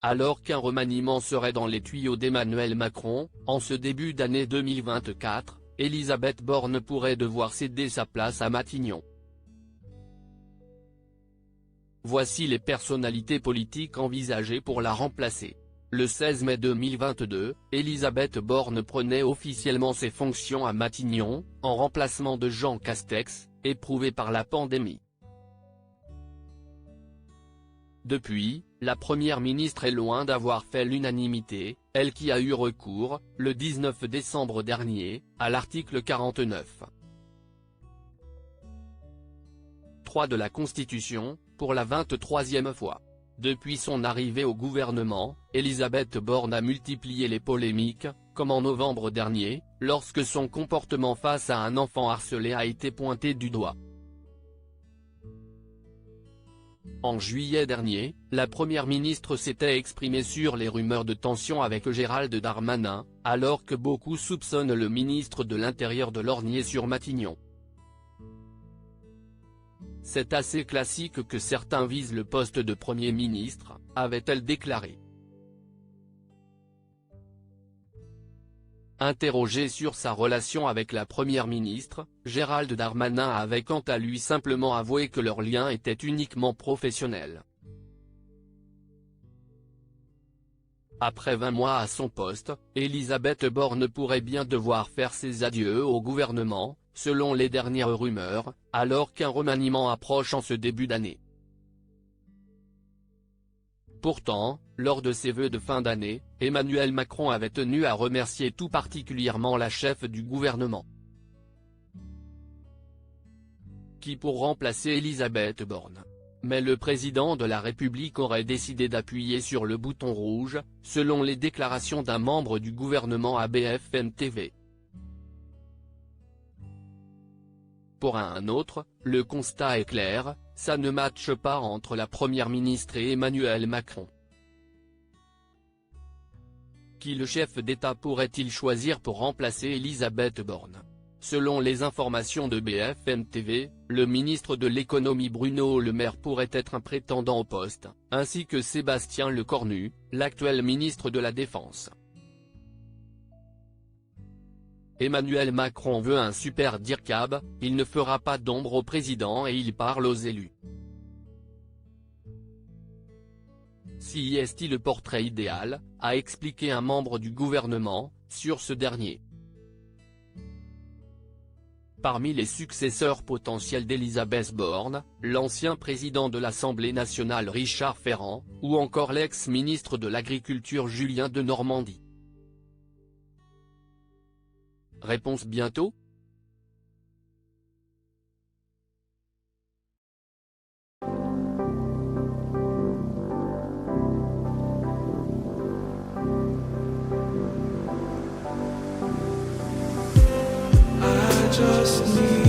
Alors qu'un remaniement serait dans les tuyaux d'Emmanuel Macron, en ce début d'année 2024, Elisabeth Borne pourrait devoir céder sa place à Matignon. Voici les personnalités politiques envisagées pour la remplacer. Le 16 mai 2022, Elisabeth Borne prenait officiellement ses fonctions à Matignon, en remplacement de Jean Castex, éprouvé par la pandémie. Depuis, la première ministre est loin d'avoir fait l'unanimité, elle qui a eu recours, le 19 décembre dernier, à l'article 49. 3 de la Constitution, pour la 23e fois. Depuis son arrivée au gouvernement, Elisabeth Borne a multiplié les polémiques, comme en novembre dernier, lorsque son comportement face à un enfant harcelé a été pointé du doigt. En juillet dernier, la première ministre s'était exprimée sur les rumeurs de tension avec Gérald Darmanin, alors que beaucoup soupçonnent le ministre de l'Intérieur de lorgner sur Matignon. C'est assez classique que certains visent le poste de Premier ministre, avait-elle déclaré. Interrogé sur sa relation avec la Première ministre, Gérald Darmanin avait quant à lui simplement avoué que leur lien était uniquement professionnel. Après 20 mois à son poste, Elisabeth Borne pourrait bien devoir faire ses adieux au gouvernement, selon les dernières rumeurs, alors qu'un remaniement approche en ce début d'année. Pourtant, lors de ses vœux de fin d'année, Emmanuel Macron avait tenu à remercier tout particulièrement la chef du gouvernement, qui pour remplacer Elisabeth Borne. Mais le président de la République aurait décidé d'appuyer sur le bouton rouge, selon les déclarations d'un membre du gouvernement à BFM TV. Pour un autre, le constat est clair, ça ne matche pas entre la première ministre et Emmanuel Macron. Qui le chef d'État pourrait-il choisir pour remplacer Elisabeth Borne? Selon les informations de BFM TV, le ministre de l'économie Bruno Le Maire pourrait être un prétendant au poste, ainsi que Sébastien Lecornu, l'actuel ministre de la Défense. Emmanuel Macron veut un super DIRCAB, il ne fera pas d'ombre au président et il parle aux élus. Si est-il le portrait idéal, a expliqué un membre du gouvernement, sur ce dernier. Parmi les successeurs potentiels d'Elisabeth Borne, l'ancien président de l'Assemblée nationale Richard Ferrand, ou encore l'ex-ministre de l'Agriculture Julien Denormandie. Réponse bientôt? I just need